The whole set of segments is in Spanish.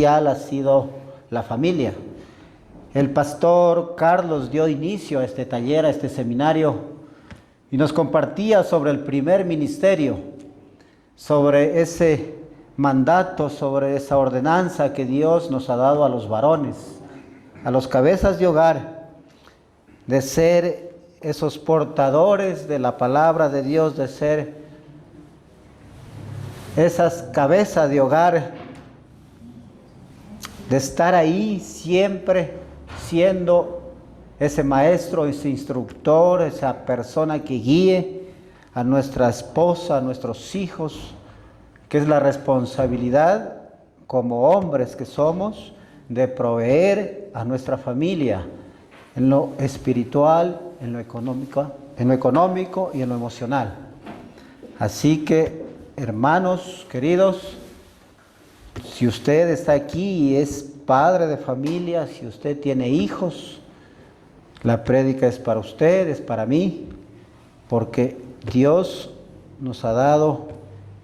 esencial ha sido la familia. El pastor Carlos dio inicio a este taller, a este seminario, y nos compartía sobre el primer ministerio, sobre ese mandato, sobre esa ordenanza que Dios nos ha dado a los varones, a los cabezas de hogar, de ser esos portadores de la palabra de Dios, de ser esas cabezas de hogar, de estar ahí siempre siendo ese maestro, ese instructor, esa persona que guíe a nuestra esposa, a nuestros hijos, que es la responsabilidad como hombres que somos de proveer a nuestra familia en lo espiritual, en lo económico y en lo emocional. Así que, hermanos queridos, si usted está aquí y es padre de familia, si usted tiene hijos, la prédica es para usted, es para mí, porque Dios nos ha dado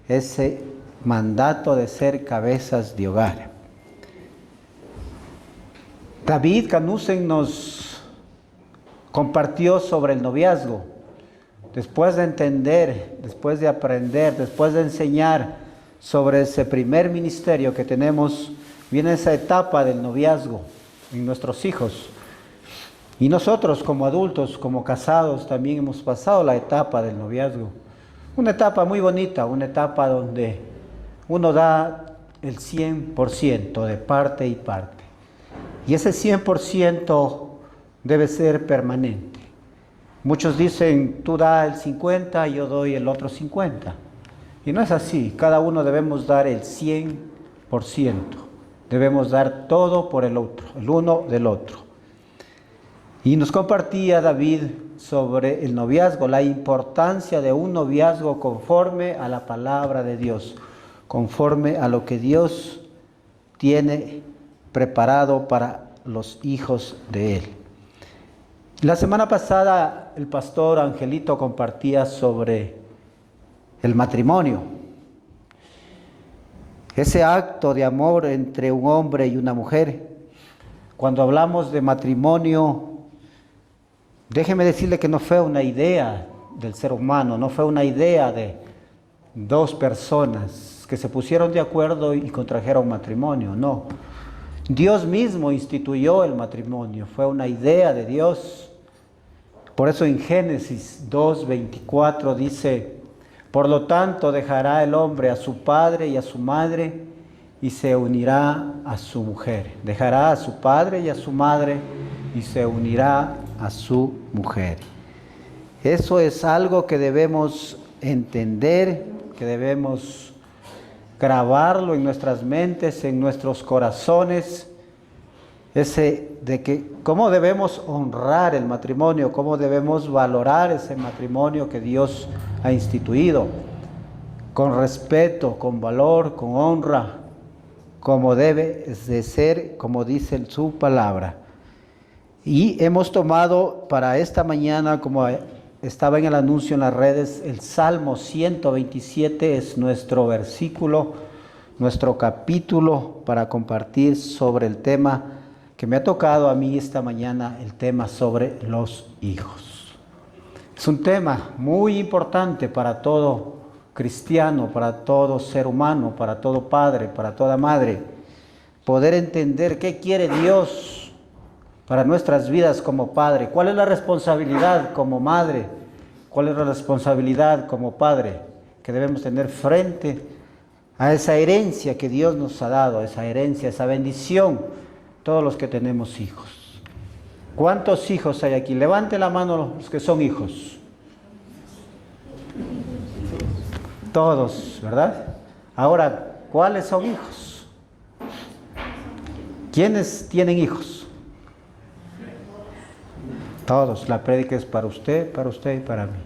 ese mandato de ser cabezas de hogar. David Canusen nos compartió sobre el noviazgo. Después de entender, después de aprender, después de enseñar sobre ese primer ministerio que tenemos, viene esa etapa del noviazgo en nuestros hijos. Y nosotros como adultos, como casados, también hemos pasado la etapa del noviazgo. Una etapa muy bonita, una etapa donde uno da el 100% de parte y parte. Y ese 100% debe ser permanente. Muchos dicen, tú da el 50, yo doy el otro 50. Y no es así, cada uno debemos dar el 100%. Debemos dar todo por el otro, el uno del otro. Y nos compartía David sobre el noviazgo, la importancia de un noviazgo conforme a la palabra de Dios, conforme a lo que Dios tiene preparado para los hijos de Él. La semana pasada el pastor Angelito compartía sobre el matrimonio, ese acto de amor entre un hombre y una mujer. Cuando hablamos de matrimonio, déjeme decirle que no fue una idea del ser humano, no fue una idea de dos personas que se pusieron de acuerdo y contrajeron matrimonio, no. Dios mismo instituyó el matrimonio, fue una idea de Dios. Por eso en Génesis 2:24 dice, por lo tanto dejará el hombre a su padre y a su madre y se unirá a su mujer. Dejará a su padre y a su madre y se unirá a su mujer. Eso es algo que debemos entender, que debemos grabarlo en nuestras mentes, en nuestros corazones, ese de que cómo debemos honrar el matrimonio, cómo debemos valorar ese matrimonio que Dios ha instituido, con respeto, con valor, con honra, como debe de ser, como dice su palabra. Y hemos tomado para esta mañana, como estaba en el anuncio en las redes, el Salmo 127 es nuestro versículo, nuestro capítulo para compartir sobre el tema que me ha tocado a mí esta mañana, el tema sobre los hijos. Es un tema muy importante para todo cristiano, para todo ser humano, para todo padre, para toda madre, poder entender qué quiere Dios para nuestras vidas como padre, cuál es la responsabilidad como madre, cuál es la responsabilidad como padre que debemos tener frente a esa herencia que Dios nos ha dado, esa herencia, esa bendición, todos los que tenemos hijos. ¿Cuántos hijos hay aquí? Levante la mano los que son hijos. Todos, ¿verdad? Ahora, ¿cuáles son hijos? ¿Quiénes tienen hijos? Todos. La prédica es para usted y para mí.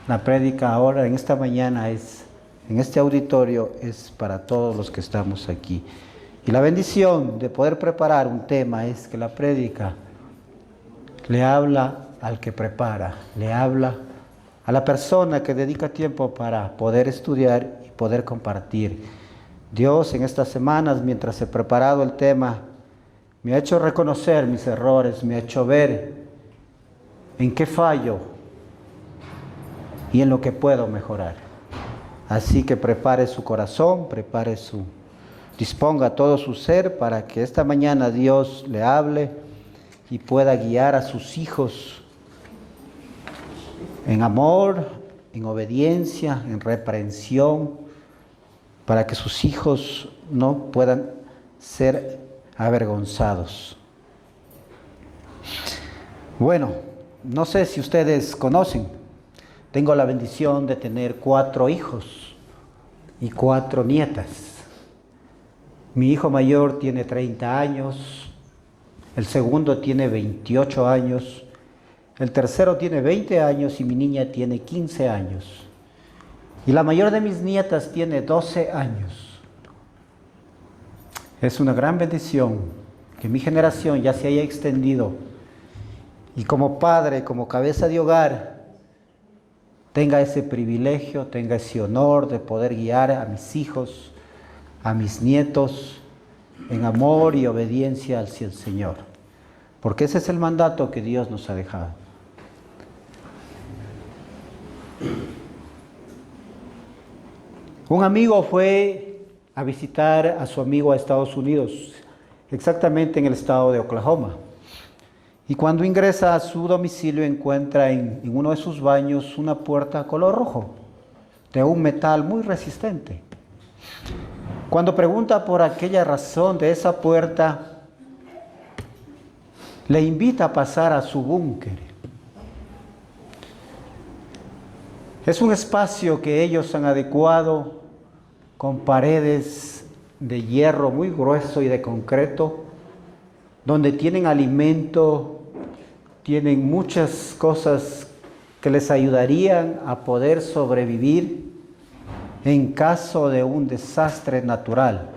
La prédica ahora, en esta mañana, en este auditorio, es para todos los que estamos aquí. Y la bendición de poder preparar un tema es que la prédica le habla al que prepara, le habla a la persona que dedica tiempo para poder estudiar y poder compartir Dios en estas semanas, mientras he preparado el tema, me ha hecho reconocer mis errores, me ha hecho ver en qué fallo y en lo que puedo mejorar. Así que prepare su corazón, disponga todo su ser para que esta mañana Dios le hable y pueda guiar a sus hijos en amor, en obediencia, en reprensión, para que sus hijos no puedan ser avergonzados. Bueno, no sé si ustedes conocen, tengo la bendición de tener 4 hijos y 4 nietas. Mi hijo mayor tiene 30 años, el segundo tiene 28 años, el tercero tiene 20 años y mi niña tiene 15 años. Y la mayor de mis nietas tiene 12 años. Es una gran bendición que mi generación ya se haya extendido y como padre, como cabeza de hogar, tenga ese privilegio, tenga ese honor de poder guiar a mis hijos, a mis nietos, en amor y obediencia hacia el Señor. Porque ese es el mandato que Dios nos ha dejado. Un amigo fue a visitar a su amigo a Estados Unidos, exactamente en el estado de Oklahoma. Y cuando ingresa a su domicilio encuentra en uno de sus baños una puerta color rojo, de un metal muy resistente. Cuando pregunta por aquella razón de esa puerta, le invita a pasar a su búnker. Es un espacio que ellos han adecuado con paredes de hierro muy grueso y de concreto, donde tienen alimento, tienen muchas cosas que les ayudarían a poder sobrevivir en caso de un desastre natural,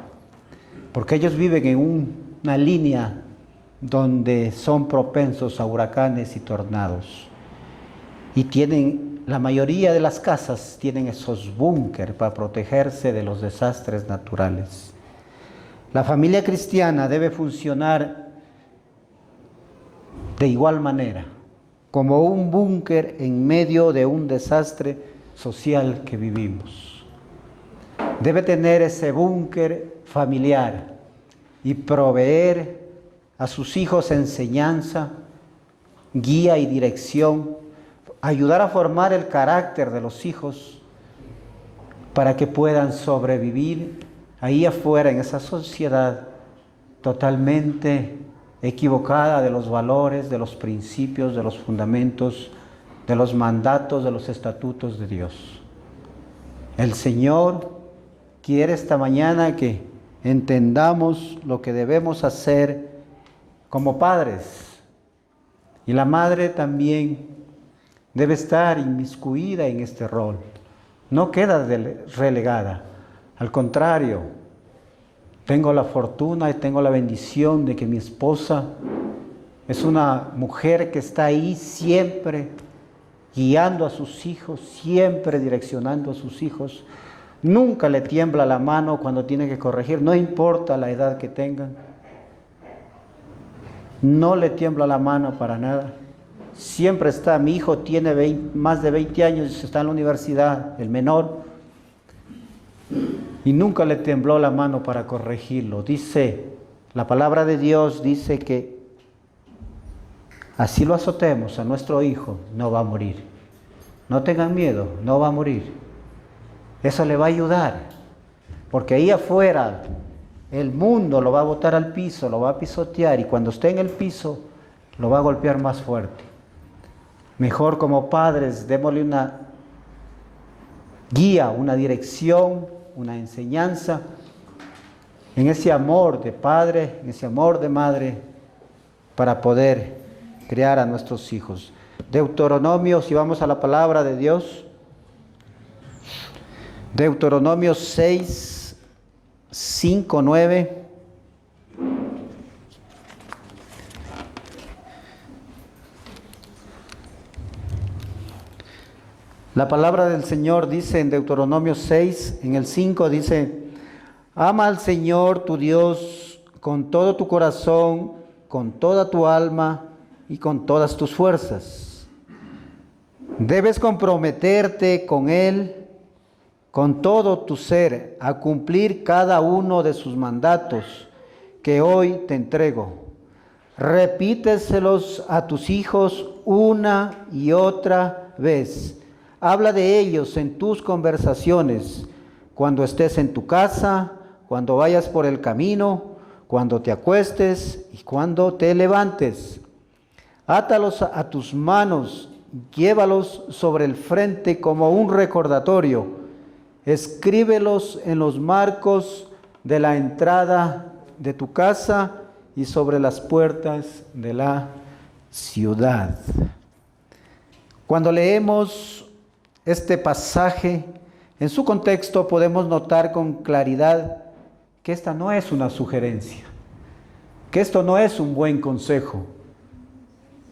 porque ellos viven en una línea donde son propensos a huracanes y tornados. Y la mayoría de las casas tienen esos búnker para protegerse de los desastres naturales. La familia cristiana debe funcionar de igual manera, como un búnker en medio de un desastre social que vivimos. Debe tener ese búnker familiar y proveer a sus hijos enseñanza, guía y dirección, ayudar a formar el carácter de los hijos para que puedan sobrevivir ahí afuera en esa sociedad totalmente equivocada de los valores, de los principios, de los fundamentos, de los mandatos, de los estatutos de Dios. El Señor quiere esta mañana que entendamos lo que debemos hacer como padres. Y la madre también debe estar inmiscuida en este rol. No queda relegada. Al contrario, tengo la fortuna y tengo la bendición de que mi esposa es una mujer que está ahí siempre guiando a sus hijos, siempre direccionando a sus hijos. Nunca le tiembla la mano cuando tiene que corregir, no importa la edad que tengan. No le tiembla la mano para nada. Siempre está, mi hijo tiene más de 20 años, está en la universidad, el menor, y nunca le tembló la mano para corregirlo. Dice, la palabra de Dios dice que así lo azotemos a nuestro hijo, no va a morir. No tengan miedo, no va a morir. Eso le va a ayudar, porque ahí afuera el mundo lo va a botar al piso, lo va a pisotear, y cuando esté en el piso lo va a golpear más fuerte. Mejor como padres, démosle una guía, una dirección, una enseñanza, en ese amor de padre, en ese amor de madre, para poder criar a nuestros hijos. Deuteronomio, si vamos a la palabra de Dios, Deuteronomio 6, 5, 9. La palabra del Señor dice en Deuteronomio 6, en el 5 dice: Ama al Señor tu Dios con todo tu corazón, con toda tu alma y con todas tus fuerzas. Debes comprometerte con Él, con todo tu ser, a cumplir cada uno de sus mandatos que hoy te entrego. Repíteselos a tus hijos una y otra vez. Habla de ellos en tus conversaciones, cuando estés en tu casa, cuando vayas por el camino, cuando te acuestes y cuando te levantes. Átalos a tus manos, llévalos sobre el frente como un recordatorio. Escríbelos en los marcos de la entrada de tu casa y sobre las puertas de la ciudad. Cuando leemos este pasaje, en su contexto podemos notar con claridad que esta no es una sugerencia, que esto no es un buen consejo,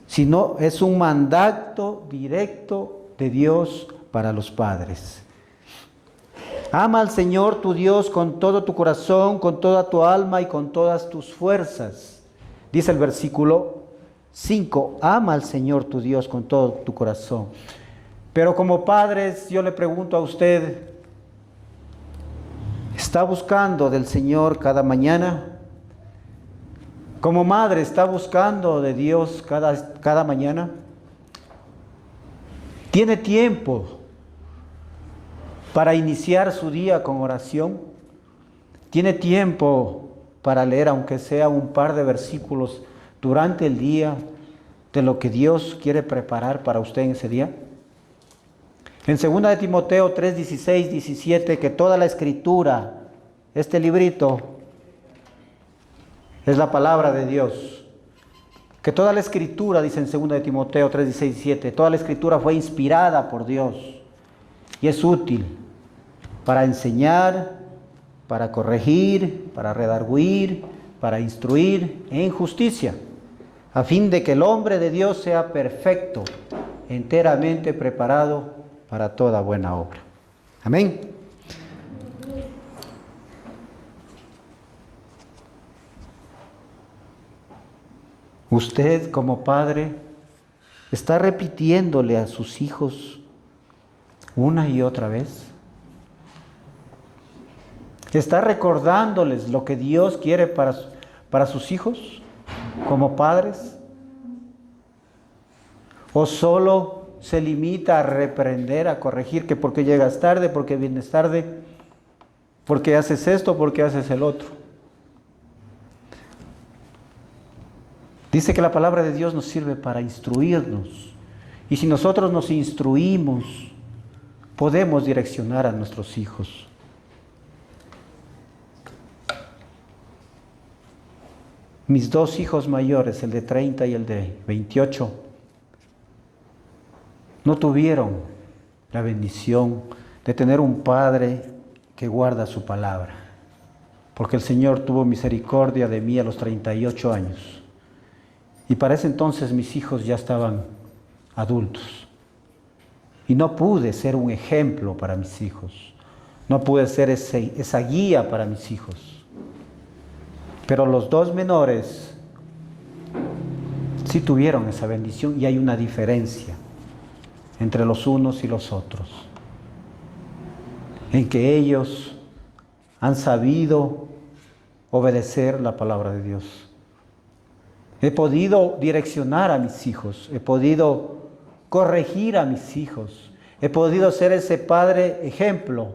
sino es un mandato directo de Dios para los padres. Ama al Señor tu Dios con todo tu corazón, con toda tu alma y con todas tus fuerzas. Dice el versículo 5, ama al Señor tu Dios con todo tu corazón. Pero como padres, yo le pregunto a usted, ¿está buscando del Señor cada mañana? Como madre, ¿está buscando de Dios cada mañana? ¿Tiene tiempo para iniciar su día con oración? ¿Tiene tiempo para leer, aunque sea un par de versículos durante el día, de lo que Dios quiere preparar para usted en ese día? En 2 de Timoteo 3, 16, 17, que toda la escritura, este librito, es la palabra de Dios. Que toda la escritura, dice en 2 de Timoteo 3, 16, 17, toda la escritura fue inspirada por Dios y es útil para enseñar, para corregir, para redarguir, para instruir en justicia, a fin de que el hombre de Dios sea perfecto, enteramente preparado para toda buena obra. Amén. Usted como padre está repitiéndole a sus hijos una y otra vez. ¿Está recordándoles lo que Dios quiere para sus hijos como padres? ¿O solo se limita a reprender, a corregir, que porque llegas tarde, porque vienes tarde, porque haces esto, porque haces el otro? Dice que la palabra de Dios nos sirve para instruirnos. Y si nosotros nos instruimos, podemos direccionar a nuestros hijos. Mis dos hijos mayores, el de 30 y el de 28, no tuvieron la bendición de tener un padre que guarda su palabra, porque el Señor tuvo misericordia de mí a los 38 años. Y para ese entonces mis hijos ya estaban adultos. Y no pude ser un ejemplo para mis hijos. No pude ser esa guía para mis hijos. Pero los dos menores sí tuvieron esa bendición y hay una diferencia entre los unos y los otros. En que ellos han sabido obedecer la palabra de Dios. He podido direccionar a mis hijos, he podido corregir a mis hijos, he podido ser ese padre ejemplo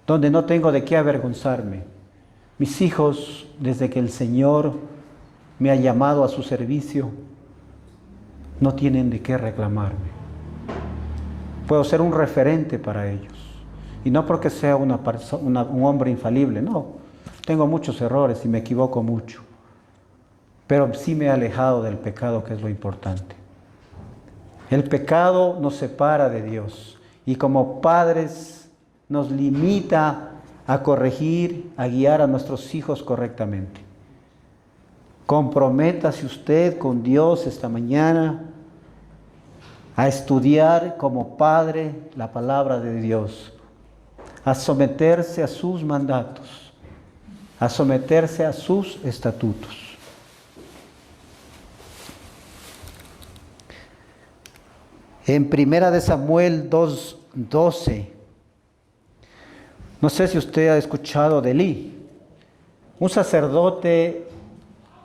donde no tengo de qué avergonzarme. Mis hijos, desde que el Señor me ha llamado a su servicio, no tienen de qué reclamarme. Puedo ser un referente para ellos. Y no porque sea un hombre infalible, no. Tengo muchos errores y me equivoco mucho. Pero sí me he alejado del pecado, que es lo importante. El pecado nos separa de Dios y como padres nos limita a corregir, a guiar a nuestros hijos correctamente. Comprométase usted con Dios esta mañana a estudiar como padre la palabra de Dios, a someterse a sus mandatos, a someterse a sus estatutos. En 1 Samuel 2:12, no sé si usted ha escuchado de Elí, un sacerdote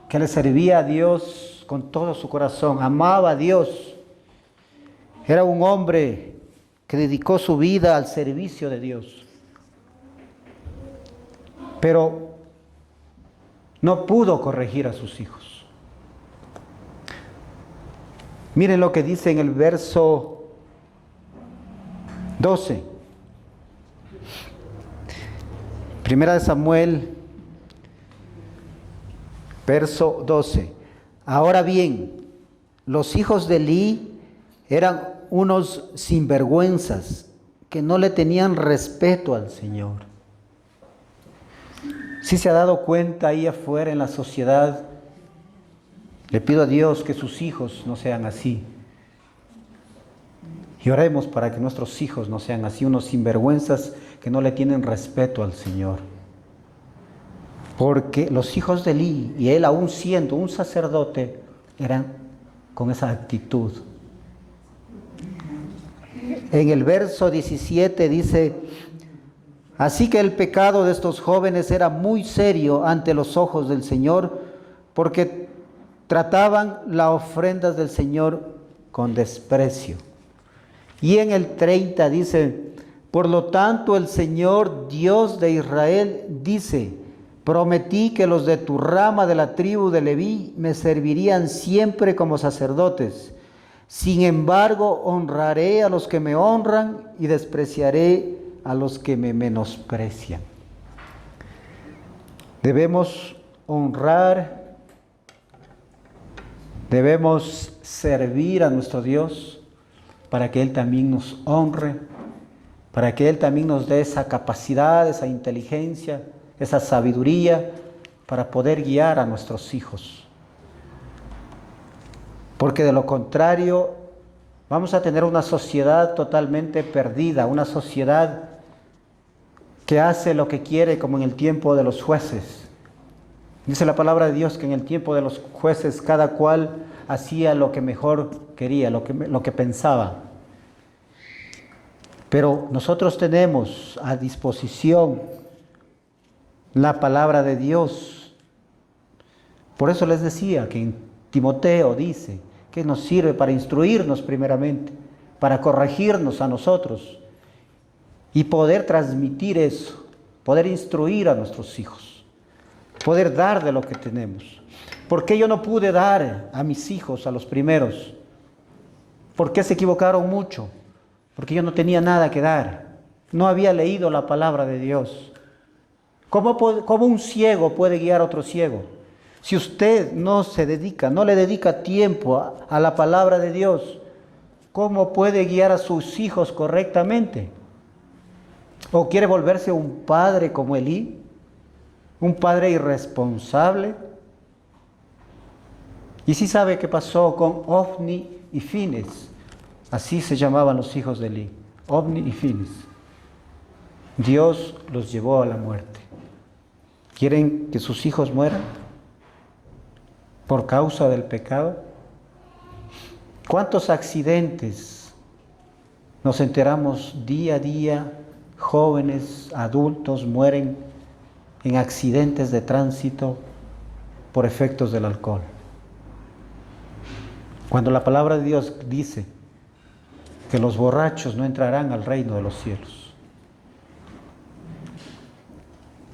que le servía a Dios con todo su corazón, amaba a Dios, era un hombre que dedicó su vida al servicio de Dios, pero no pudo corregir a sus hijos. Miren lo que dice en el verso 12. 1 Samuel, verso 12. Ahora bien, los hijos de Elí eran unos sinvergüenzas que no le tenían respeto al Señor. Si se ha dado cuenta ahí afuera en la sociedad, le pido a Dios que sus hijos no sean así. Y oremos para que nuestros hijos no sean así, unos sinvergüenzas que no le tienen respeto al Señor. Porque los hijos de Elí, y él aún siendo un sacerdote, eran con esa actitud. En el verso 17 dice: así que el pecado de estos jóvenes era muy serio ante los ojos del Señor, porque trataban las ofrendas del Señor con desprecio. Y en el 30 dice: por lo tanto el Señor Dios de Israel dice: prometí que los de tu rama de la tribu de Leví me servirían siempre como sacerdotes. Sin embargo, honraré a los que me honran y despreciaré a los que me menosprecian. Debemos honrar, debemos servir a nuestro Dios para que Él también nos honre, para que Él también nos dé esa capacidad, esa inteligencia, esa sabiduría para poder guiar a nuestros hijos. Porque de lo contrario vamos a tener una sociedad totalmente perdida, una sociedad que hace lo que quiere, como en el tiempo de los jueces. Dice la palabra de Dios que en el tiempo de los jueces cada cual hacía lo que mejor quería, lo que pensaba. Pero nosotros tenemos a disposición la palabra de Dios. Por eso les decía que en Timoteo dice que nos sirve para instruirnos primeramente, para corregirnos a nosotros y poder transmitir eso, poder instruir a nuestros hijos, poder dar de lo que tenemos. ¿Por qué yo no pude dar a mis hijos, a los primeros? ¿Por qué se equivocaron mucho? Porque yo no tenía nada que dar, no había leído la palabra de Dios. ¿Cómo un ciego puede guiar a otro ciego? Si usted no le dedica tiempo a la palabra de Dios, ¿cómo puede guiar a sus hijos correctamente? ¿O quiere volverse un padre como Elí? ¿Un padre irresponsable? Y sí sabe qué pasó con Ofni y Fines. Así se llamaban los hijos de Elí, Ofni y Fines. Dios los llevó a la muerte. ¿Quieren que sus hijos mueran por causa del pecado? ¿Cuántos accidentes nos enteramos día a día? Jóvenes, adultos mueren en accidentes de tránsito por efectos del alcohol. Cuando la palabra de Dios dice que los borrachos no entrarán al reino de los cielos.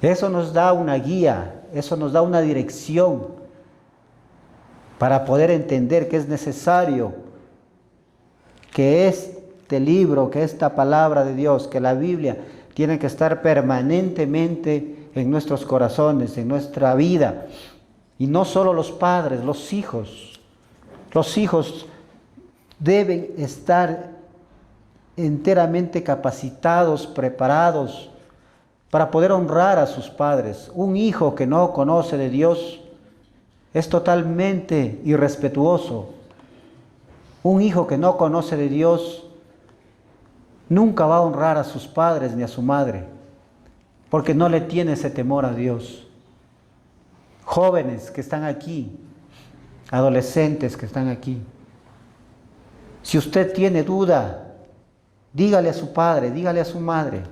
Eso nos da una guía, eso nos da una dirección para poder entender que es necesario que este libro, que esta palabra de Dios, que la Biblia, tiene que estar permanentemente en nuestros corazones, en nuestra vida. Y no solo los padres, los hijos. Los hijos deben estar enteramente capacitados, preparados para poder honrar a sus padres. Un hijo que no conoce de Dios es totalmente irrespetuoso. Un hijo que no conoce de Dios nunca va a honrar a sus padres ni a su madre. porque no le tiene ese temor a Dios. Jóvenes que están aquí, adolescentes que están aquí, si usted tiene duda, dígale a su padre, dígale a su madre,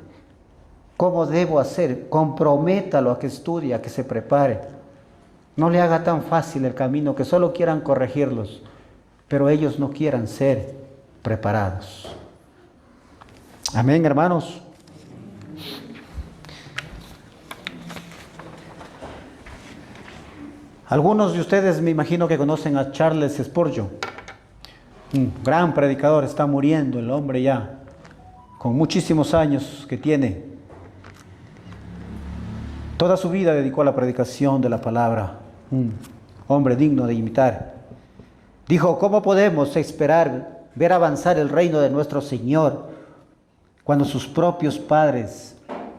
¿cómo debo hacer? Comprométalo a que estudie, a que se prepare. No le haga tan fácil el camino, que solo quieran corregirlos, pero ellos no quieran ser preparados. Amén, hermanos. Algunos de ustedes me imagino que conocen a Charles Spurgeon, un gran predicador. Está muriendo el hombre ya, con muchísimos años que tiene. Toda su vida dedicó a la predicación de la palabra, un hombre digno de imitar. Dijo: ¿cómo podemos esperar ver avanzar el reino de nuestro Señor cuando sus propios padres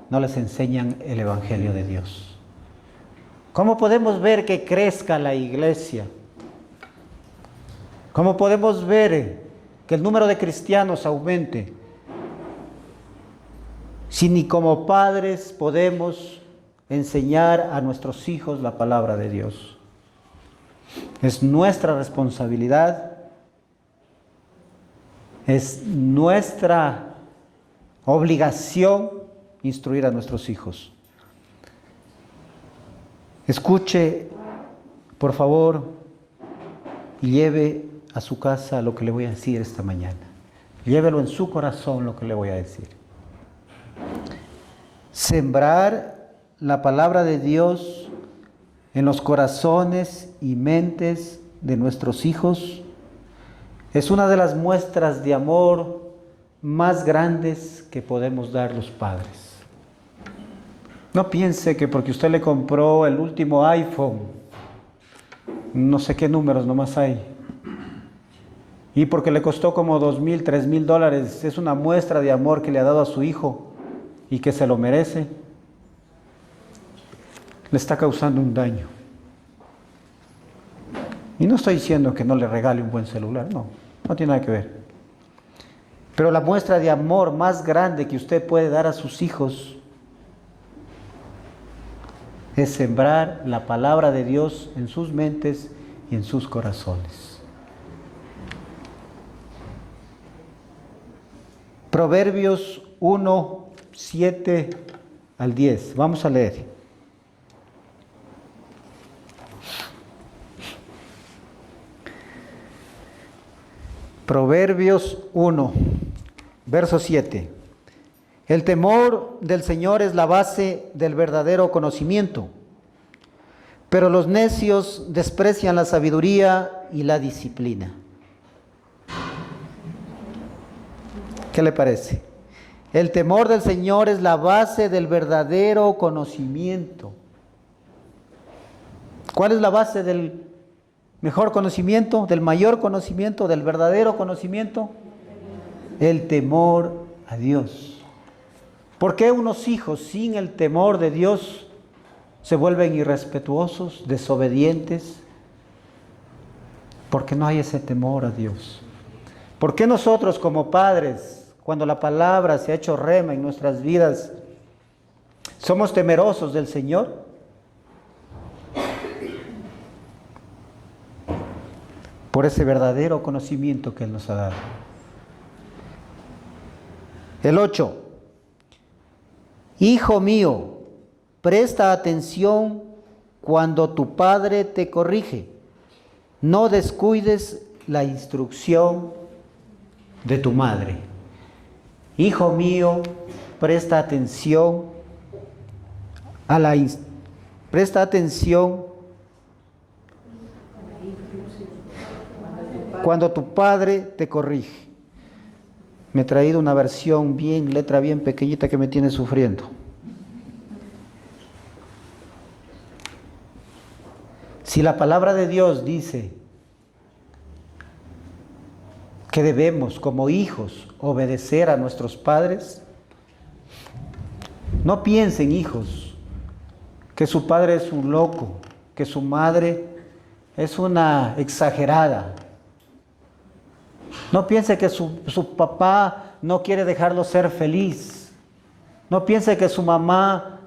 no les enseñan el Evangelio de Dios? ¿Cómo podemos ver que crezca la iglesia? ¿Cómo podemos ver que el número de cristianos aumente si ni como padres podemos enseñar a nuestros hijos la palabra de Dios? Es nuestra responsabilidad, es nuestra obligación instruir a nuestros hijos. Escuche, por favor, y lleve a su casa lo que le voy a decir esta mañana. Llévelo en su corazón lo que le voy a decir. Sembrar la palabra de Dios en los corazones y mentes de nuestros hijos es una de las muestras de amor más grandes que podemos dar los padres. No piense que porque usted le compró el último iPhone, no sé qué números nomás hay, y porque le costó como $2,000, $3,000, es una muestra de amor que le ha dado a su hijo y que se lo merece. Le está causando un daño. Y no estoy diciendo que no le regale un buen celular, no tiene nada que ver. Pero la muestra de amor más grande que usted puede dar a sus hijos es sembrar la palabra de Dios en sus mentes y en sus corazones. Proverbios 1, 7 al 10. Vamos a leer. Proverbios 1, verso 7. El temor del Señor es la base del verdadero conocimiento, pero los necios desprecian la sabiduría y la disciplina. ¿Qué le parece? El temor del Señor es la base del verdadero conocimiento. ¿Cuál es la base del mejor conocimiento, del mayor conocimiento, del verdadero conocimiento? El temor a Dios. ¿Por qué unos hijos sin el temor de Dios se vuelven irrespetuosos, desobedientes? Porque no hay ese temor a Dios. ¿Por qué nosotros como padres, cuando la palabra se ha hecho rema en nuestras vidas, somos temerosos del Señor? Por ese verdadero conocimiento que Él nos ha dado. El 8. Hijo mío, presta atención cuando tu padre te corrige. No descuides la instrucción de tu madre. Hijo mío, presta atención cuando tu padre te corrige. Me he traído una versión letra bien pequeñita que me tiene sufriendo. Si la palabra de Dios dice que debemos como hijos obedecer a nuestros padres, no piensen, hijos, que su padre es un loco, que su madre es una exagerada. No piense que su papá no quiere dejarlo ser feliz. No piense que su mamá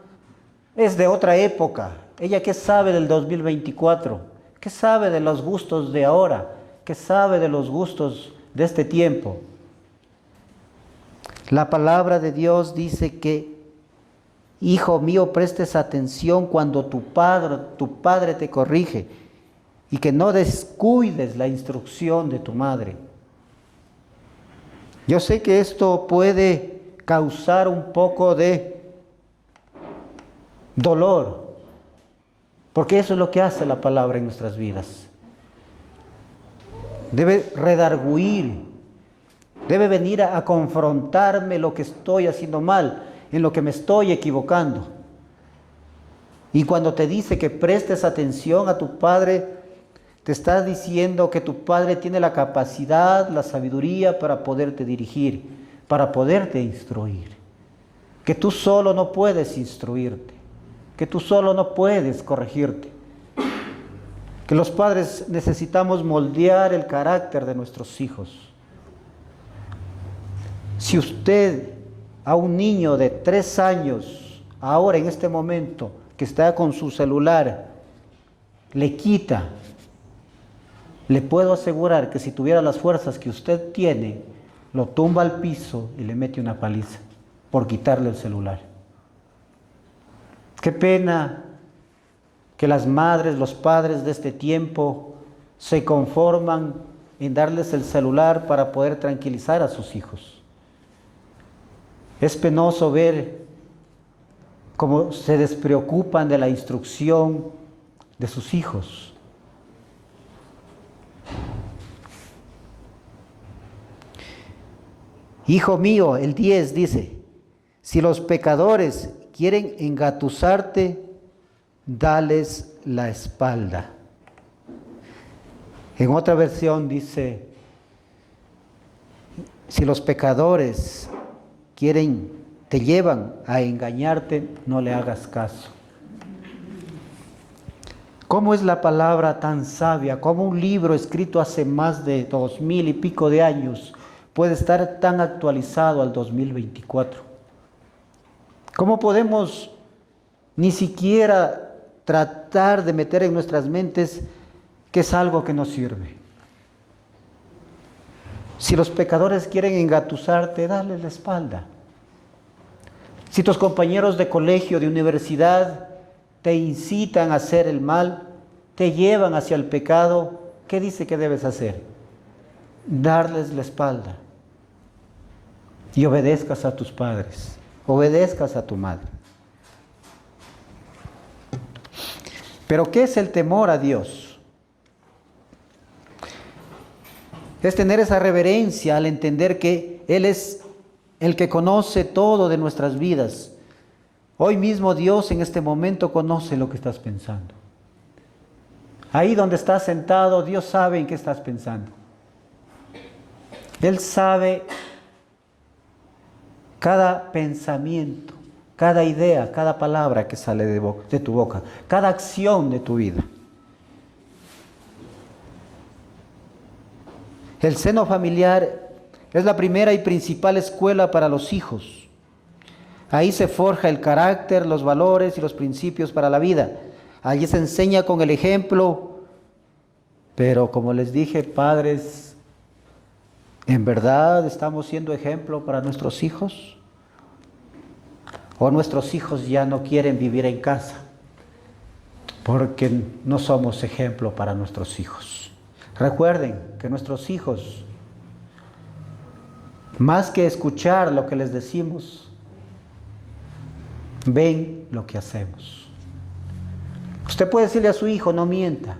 es de otra época. ¿Ella qué sabe del 2024? ¿Qué sabe de los gustos de ahora? ¿Qué sabe de los gustos de este tiempo? La palabra de Dios dice que, hijo mío, prestes atención cuando tu padre te corrige y que no descuides la instrucción de tu madre. Yo sé que esto puede causar un poco de dolor, porque eso es lo que hace la palabra en nuestras vidas. Debe redarguir, debe venir a confrontarme lo que estoy haciendo mal, en lo que me estoy equivocando. Y cuando te dice que prestes atención a tu padre, te está diciendo que tu padre tiene la capacidad, la sabiduría para poderte dirigir, para poderte instruir. Que tú solo no puedes instruirte, que tú solo no puedes corregirte. Que los padres necesitamos moldear el carácter de nuestros hijos. Si usted a un niño de 3 años, ahora en este momento, que está con su celular, le quita, le puedo asegurar que si tuviera las fuerzas que usted tiene, lo tumba al piso y le mete una paliza por quitarle el celular. Qué pena que las madres, los padres de este tiempo se conforman en darles el celular para poder tranquilizar a sus hijos. Es penoso ver cómo se despreocupan de la instrucción de sus hijos. Hijo mío, el 10 dice, si los pecadores quieren engatusarte, dales la espalda. En otra versión dice, si los pecadores te llevan a engañarte, no le hagas caso. ¿Cómo es la palabra tan sabia? ¿Cómo un libro escrito hace más de 2000 y pico de años puede estar tan actualizado al 2024? ¿Cómo podemos ni siquiera tratar de meter en nuestras mentes que es algo que no sirve? Si los pecadores quieren engatusarte, dale la espalda. Si tus compañeros de colegio, de universidad, te incitan a hacer el mal, te llevan hacia el pecado, ¿qué dice que debes hacer? Darles la espalda. Y obedezcas a tus padres, obedezcas a tu madre. Pero ¿qué es el temor a Dios? Es tener esa reverencia al entender que Él es el que conoce todo de nuestras vidas. Hoy mismo Dios en este momento conoce lo que estás pensando. Ahí donde estás sentado, Dios sabe en qué estás pensando. Él sabe cada pensamiento, cada idea, cada palabra que sale de tu boca, cada acción de tu vida. El seno familiar es la primera y principal escuela para los hijos. Ahí se forja el carácter, los valores y los principios para la vida. Allí se enseña con el ejemplo. Pero como les dije, padres, ¿en verdad estamos siendo ejemplo para nuestros hijos? ¿O nuestros hijos ya no quieren vivir en casa? Porque no somos ejemplo para nuestros hijos. Recuerden que nuestros hijos, más que escuchar lo que les decimos, ven lo que hacemos. Usted puede decirle a su hijo, no mienta,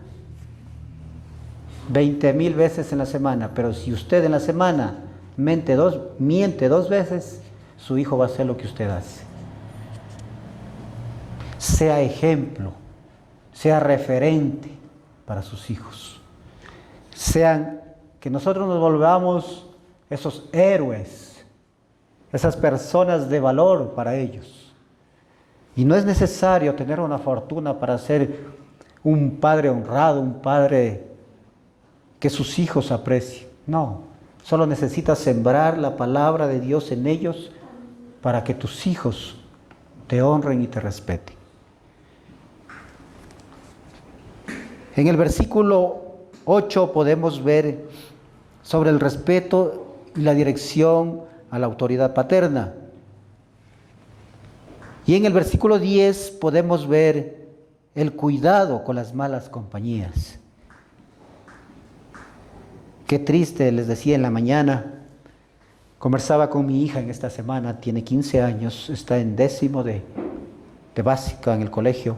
20,000 veces en la semana, pero si usted en la semana miente 2 veces, su hijo va a hacer lo que usted hace. Sea ejemplo, sea referente para sus hijos. Que nosotros nos volvamos esos héroes, esas personas de valor para ellos. Y no es necesario tener una fortuna para ser un padre honrado, un padre que sus hijos aprecien. No, solo necesitas sembrar la palabra de Dios en ellos para que tus hijos te honren y te respeten. En el versículo 8 podemos ver sobre el respeto y la dirección a la autoridad paterna. Y en el versículo 10 podemos ver el cuidado con las malas compañías. Qué triste, les decía en la mañana, conversaba con mi hija en esta semana, tiene 15 años, está en 10º de básica en el colegio.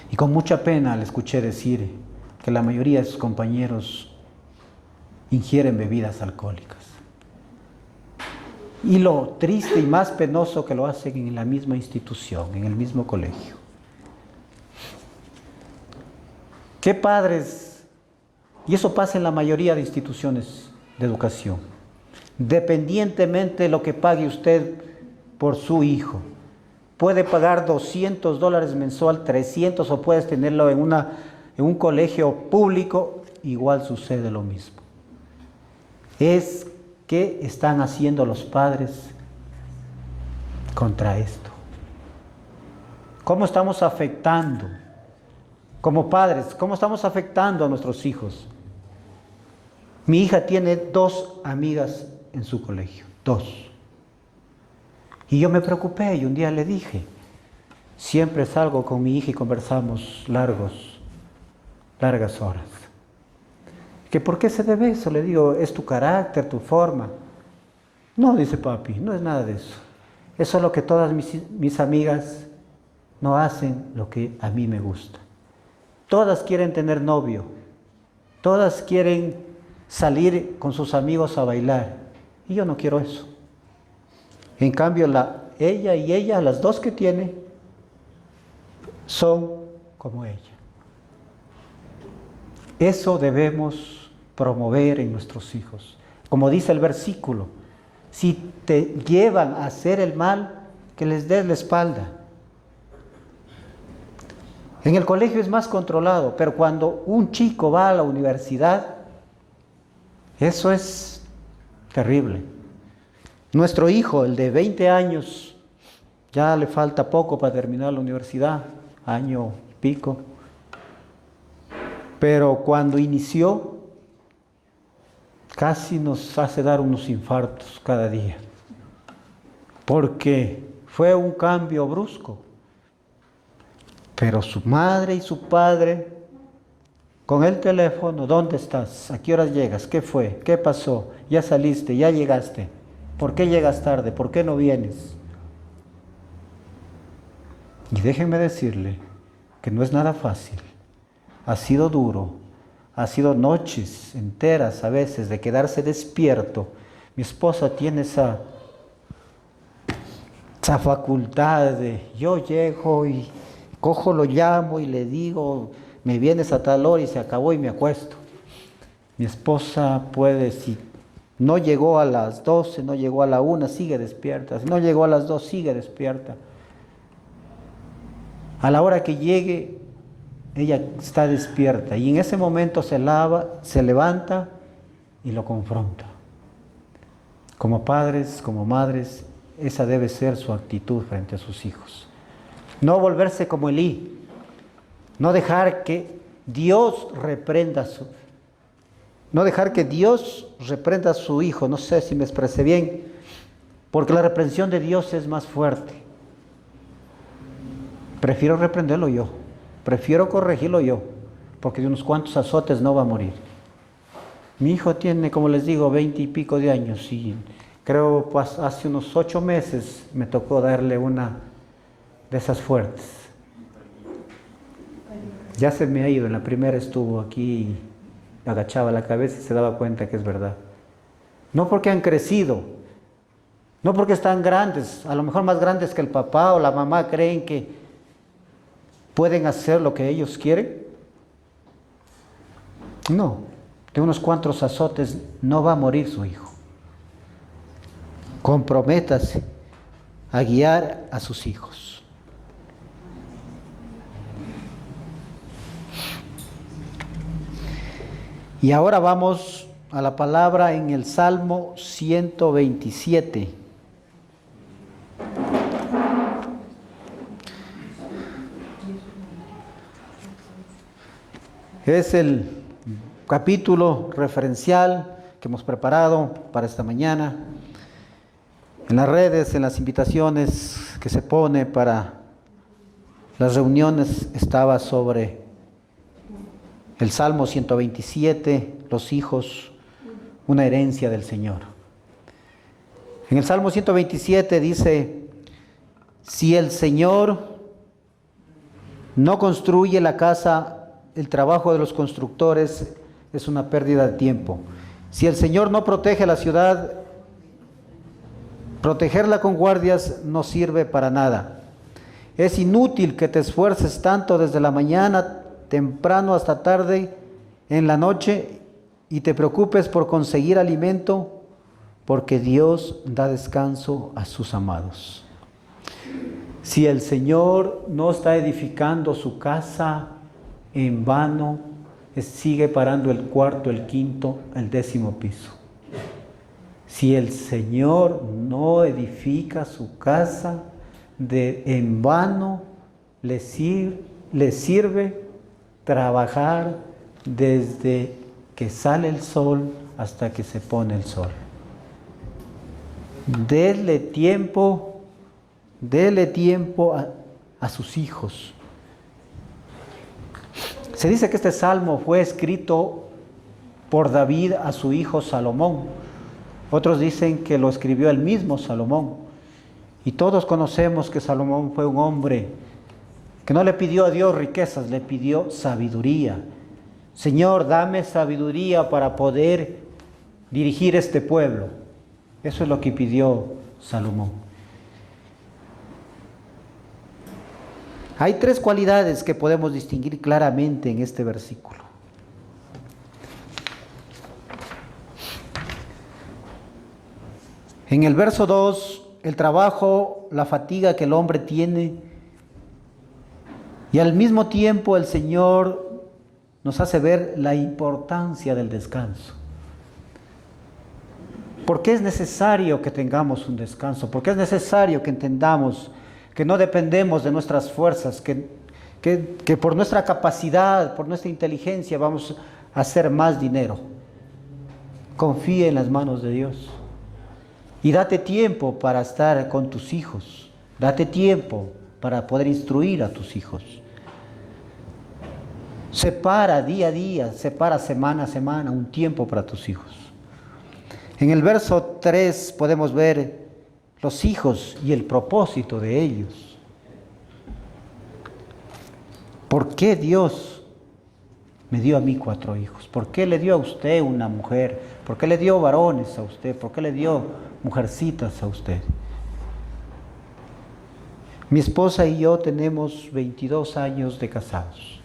Y con mucha pena le escuché decir que la mayoría de sus compañeros ingieren bebidas alcohólicas. Y lo triste y más penoso que lo hacen en la misma institución, en el mismo colegio. ¿Qué padres? Y eso pasa en la mayoría de instituciones de educación. Dependientemente de lo que pague usted por su hijo, puede pagar $200 mensual, 300, o puedes tenerlo en un colegio público, igual sucede lo mismo. ¿Qué están haciendo los padres contra esto? ¿Cómo estamos afectando como padres? ¿Cómo estamos afectando a nuestros hijos? Mi hija tiene 2 amigas en su colegio, 2. Y yo me preocupé y un día le dije, siempre salgo con mi hija y conversamos largas horas. ¿Que por qué se debe eso? Le digo, es tu carácter, tu forma. No, dice papi, no es nada de eso. Es solo que todas mis amigas no hacen lo que a mí me gusta. Todas quieren tener novio. Todas quieren salir con sus amigos a bailar. Y yo no quiero eso. En cambio, ella, las 2 que tiene, son como ella. Eso debemos promover en nuestros hijos. Como dice el versículo, si te llevan a hacer el mal, que les des la espalda. En el colegio es más controlado, pero cuando un chico va a la universidad, eso es terrible. Nuestro hijo, el de 20 años, ya le falta poco para terminar la universidad, año y pico. Pero cuando inició, casi nos hace dar unos infartos cada día, porque fue un cambio brusco. Pero su madre y su padre, con el teléfono, ¿dónde estás? ¿A qué horas llegas? ¿Qué fue? ¿Qué pasó? ¿Ya saliste? ¿Ya llegaste? ¿Por qué llegas tarde? ¿Por qué no vienes? Y déjenme decirle que no es nada fácil. Ha sido duro, ha sido noches enteras a veces de quedarse despierto. Mi esposa tiene esa facultad de, yo llego y cojo, lo llamo y le digo, me vienes a tal hora y se acabó y me acuesto. Mi esposa puede, si no llegó a las 12, no llegó a la 1, sigue despierta. Si no llegó a las 2, sigue despierta. A la hora que llegue, ella está despierta y en ese momento se levanta y lo confronta. Como padres, como madres, esa debe ser su actitud frente a sus hijos. No volverse como Elí, no dejar que Dios reprenda a su hijo. No sé si me expresé bien, porque la reprensión de Dios es más fuerte. Prefiero reprenderlo yo. Prefiero corregirlo yo, porque de unos cuantos azotes no va a morir. Mi hijo tiene, como les digo, 20 y pico de años y creo pues hace unos 8 meses me tocó darle una de esas fuertes. Ya se me ha ido, en la primera estuvo aquí, agachaba la cabeza y se daba cuenta que es verdad. No porque han crecido, no porque están grandes, a lo mejor más grandes que el papá o la mamá, creen que ¿pueden hacer lo que ellos quieren? No, de unos cuantos azotes no va a morir su hijo. Comprométase a guiar a sus hijos. Y ahora vamos a la palabra en el Salmo 127. Es el capítulo referencial que hemos preparado para esta mañana. En las redes, en las invitaciones que se pone para las reuniones, estaba sobre el Salmo 127, los hijos, una herencia del Señor. En el Salmo 127 dice: si el Señor no construye la casa, el trabajo de los constructores es una pérdida de tiempo. Si el Señor no protege la ciudad, protegerla con guardias no sirve para nada. Es inútil que te esfuerces tanto desde la mañana temprano hasta tarde en la noche y te preocupes por conseguir alimento, porque Dios da descanso a sus amados. Si el Señor no está edificando su casa, en vano sigue parando el cuarto, el quinto, el 10º piso. Si el Señor no edifica su casa, en vano le sirve trabajar desde que sale el sol hasta que se pone el sol. Dele tiempo a sus hijos. Se dice que este salmo fue escrito por David a su hijo Salomón. Otros dicen que lo escribió el mismo Salomón. Y todos conocemos que Salomón fue un hombre que no le pidió a Dios riquezas, le pidió sabiduría. Señor, dame sabiduría para poder dirigir este pueblo. Eso es lo que pidió Salomón. Hay 3 cualidades que podemos distinguir claramente en este versículo. En el verso 2, el trabajo, la fatiga que el hombre tiene, y al mismo tiempo el Señor nos hace ver la importancia del descanso. ¿Por qué es necesario que tengamos un descanso? ¿Por qué es necesario que entendamos que no dependemos de nuestras fuerzas, que por nuestra capacidad, por nuestra inteligencia vamos a hacer más dinero? Confía en las manos de Dios y date tiempo para estar con tus hijos, date tiempo para poder instruir a tus hijos. Separa día a día, separa semana a semana un tiempo para tus hijos. En el verso 3 podemos ver los hijos y el propósito de ellos. ¿Por qué Dios me dio a mí 4 hijos? ¿Por qué le dio a usted una mujer? ¿Por qué le dio varones a usted? ¿Por qué le dio mujercitas a usted? Mi esposa y yo tenemos 22 años de casados.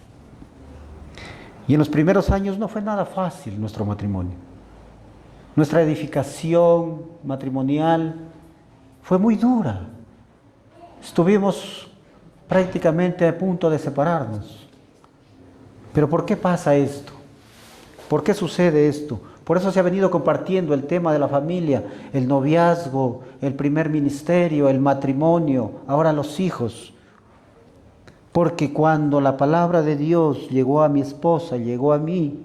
Y en los primeros años no fue nada fácil nuestro matrimonio. Nuestra edificación matrimonial fue muy dura. Estuvimos prácticamente a punto de separarnos. Pero ¿por qué pasa esto? ¿Por qué sucede esto? Por eso se ha venido compartiendo el tema de la familia, el noviazgo, el primer ministerio, el matrimonio, ahora los hijos. Porque cuando la palabra de Dios llegó a mi esposa, llegó a mí,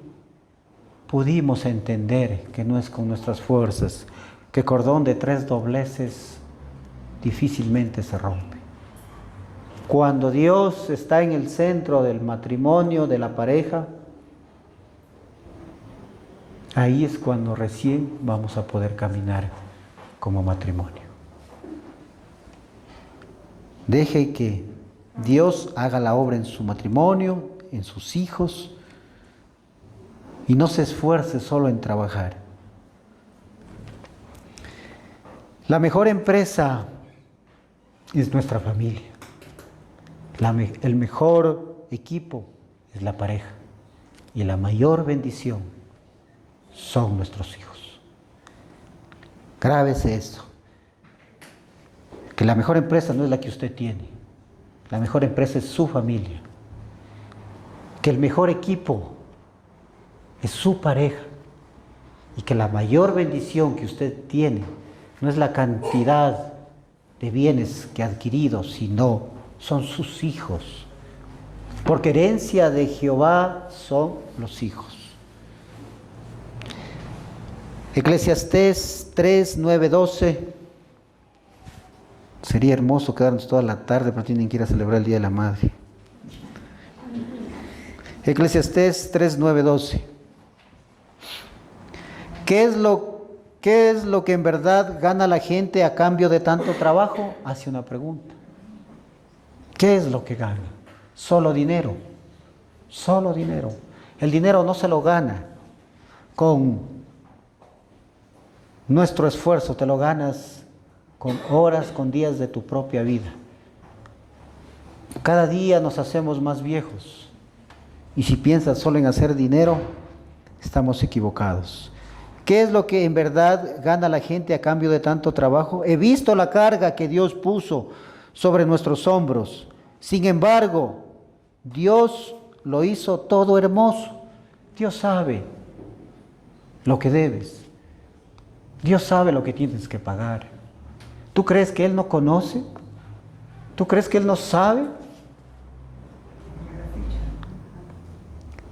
pudimos entender que no es con nuestras fuerzas, que cordón de 3 dobleces difícilmente se rompe. Cuando Dios está en el centro del matrimonio, de la pareja, ahí es cuando recién vamos a poder caminar como matrimonio. Deje que Dios haga la obra en su matrimonio, en sus hijos, y no se esfuerce solo en trabajar. La mejor empresa es nuestra familia. El mejor equipo es la pareja. Y la mayor bendición son nuestros hijos. Grábese esto. Que la mejor empresa no es la que usted tiene. La mejor empresa es su familia. Que el mejor equipo es su pareja. Y que la mayor bendición que usted tiene no es la cantidad de bienes que ha adquirido, sino son sus hijos. porque herencia de Jehová son los hijos. Eclesiastés 3, 9, 12. Sería hermoso quedarnos toda la tarde, pero tienen que ir a celebrar el Día de la Madre. Eclesiastés 3, 9, 12. ¿Qué es lo que en verdad gana la gente a cambio de tanto trabajo? Hace una pregunta. ¿Qué es lo que gana? Solo dinero. Solo dinero. El dinero no se lo gana con nuestro esfuerzo, te lo ganas con horas, con días de tu propia vida. Cada día nos hacemos más viejos. Y si piensas solo en hacer dinero, estamos equivocados. ¿Qué es lo que en verdad gana la gente a cambio de tanto trabajo? He visto la carga que Dios puso sobre nuestros hombros. Sin embargo, Dios lo hizo todo hermoso. Dios sabe lo que debes. Dios sabe lo que tienes que pagar. ¿Tú crees que Él no conoce? ¿Tú crees que Él no sabe?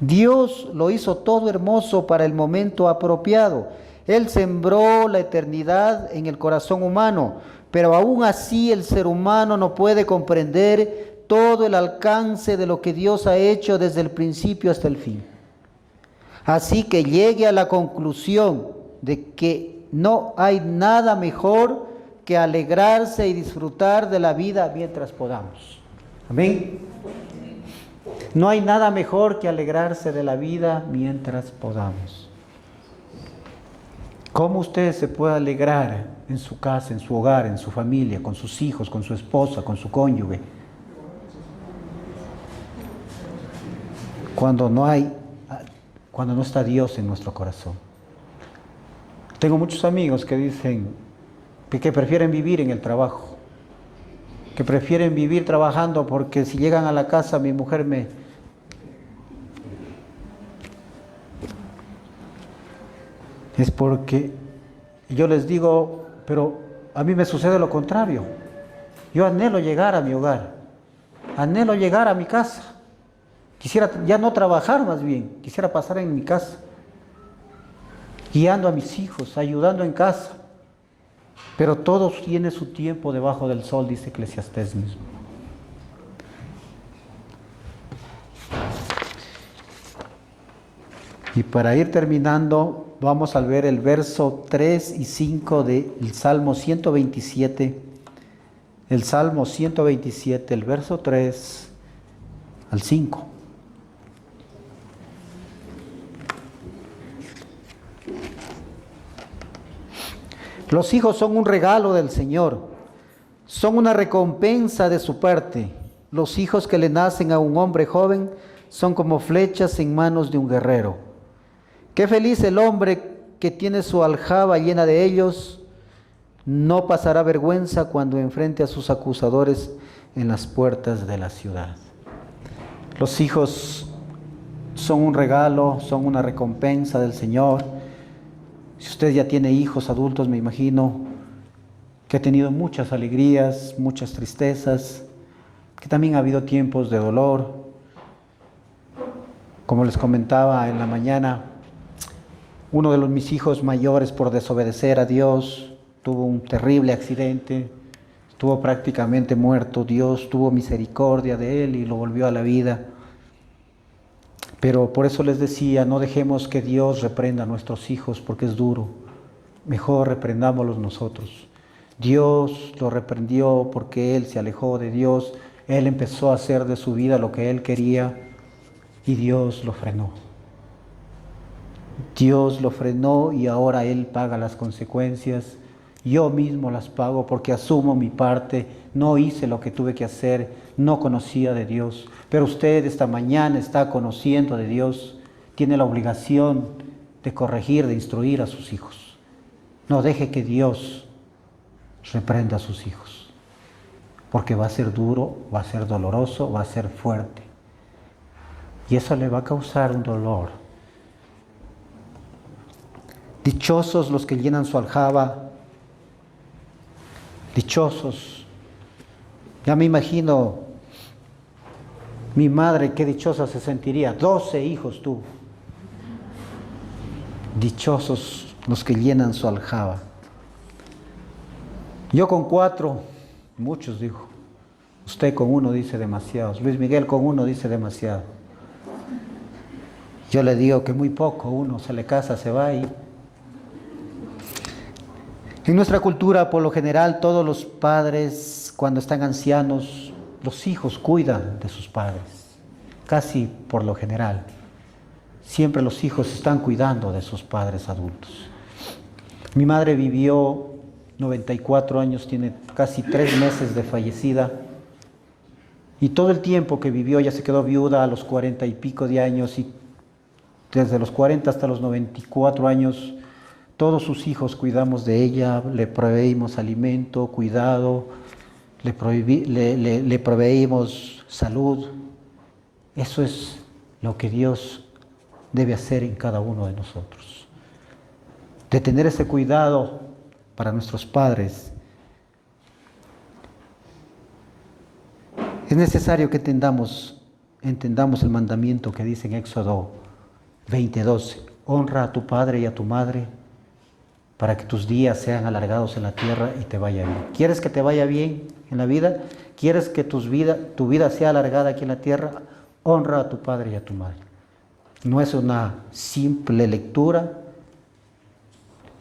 Dios lo hizo todo hermoso para el momento apropiado. Él sembró la eternidad en el corazón humano, pero aún así el ser humano no puede comprender todo el alcance de lo que Dios ha hecho desde el principio hasta el fin. Así que llegue a la conclusión de que no hay nada mejor que alegrarse y disfrutar de la vida mientras podamos. Amén. No hay nada mejor que alegrarse de la vida mientras podamos. ¿Cómo usted se puede alegrar en su casa, en su hogar, en su familia, con sus hijos, con su esposa, con su cónyuge? Cuando no está Dios en nuestro corazón. Tengo muchos amigos que dicen que prefieren vivir en el trabajo, que prefieren vivir trabajando porque si llegan a la casa mi mujer es porque yo les digo, pero a mí me sucede lo contrario. Yo anhelo llegar a mi hogar, anhelo llegar a mi casa. Quisiera ya no trabajar más bien, quisiera pasar en mi casa, guiando a mis hijos, ayudando en casa. Pero todo tiene su tiempo debajo del sol, dice Eclesiastés mismo. Y para ir terminando, vamos a ver el verso 3 y 5 del Salmo 127. El Salmo 127, el verso 3 al 5. Los hijos son un regalo del Señor, son una recompensa de su parte. Los hijos que le nacen a un hombre joven son como flechas en manos de un guerrero. Qué feliz el hombre que tiene su aljaba llena de ellos, no pasará vergüenza cuando enfrente a sus acusadores en las puertas de la ciudad. Los hijos son un regalo, son una recompensa del Señor. Si usted ya tiene hijos adultos, me imagino que ha tenido muchas alegrías, muchas tristezas, que también ha habido tiempos de dolor. Como les comentaba en la mañana, uno de mis hijos mayores, por desobedecer a Dios, tuvo un terrible accidente, estuvo prácticamente muerto. Dios tuvo misericordia de él y lo volvió a la vida. Pero por eso les decía, no dejemos que Dios reprenda a nuestros hijos porque es duro. Mejor reprendámoslos nosotros. Dios lo reprendió porque él se alejó de Dios. Él empezó a hacer de su vida lo que él quería y Dios lo frenó. Dios lo frenó y ahora él paga las consecuencias. Yo mismo las pago porque asumo mi parte. No hice lo que tuve que hacer, no conocía de Dios. Pero usted esta mañana está conociendo de Dios. Tiene la obligación de corregir, de instruir a sus hijos. No deje que Dios reprenda a sus hijos. Porque va a ser duro, va a ser doloroso, va a ser fuerte. Y eso le va a causar un dolor. Dichosos los que llenan su aljaba. Dichosos. Ya me imagino Mi madre, qué dichosa se sentiría. 12 hijos tuvo. Dichosos los que llenan su aljaba. Yo con 4, muchos dijo. Usted con 1 dice demasiados. Luis Miguel con 1 dice demasiado. Yo le digo que muy poco, uno se le casa, se va y... En nuestra cultura, por lo general, todos los padres, cuando están ancianos, los hijos cuidan de sus padres. Casi por lo general. Siempre los hijos están cuidando de sus padres adultos. Mi madre vivió 94 años, tiene casi 3 meses de fallecida. Y todo el tiempo que vivió, ella se quedó viuda a los 40 y pico de años, y desde los 40 hasta los 94 años, todos sus hijos cuidamos de ella, le proveímos alimento, cuidado, le proveímos salud. Eso es lo que Dios debe hacer en cada uno de nosotros. De tener ese cuidado para nuestros padres. Es necesario que entendamos el mandamiento que dice en Éxodo 20:12. Honra a tu padre y a tu madre para que tus días sean alargados en la tierra y te vaya bien. ¿Quieres que te vaya bien en la vida? ¿Quieres que tu vida sea alargada aquí en la tierra? Honra a tu padre y a tu madre. No es una simple lectura,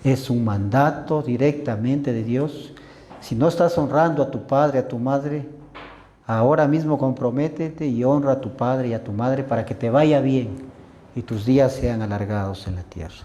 es un mandato directamente de Dios. Si no estás honrando a tu padre, a tu madre, ahora mismo comprométete y honra a tu padre y a tu madre para que te vaya bien y tus días sean alargados en la tierra.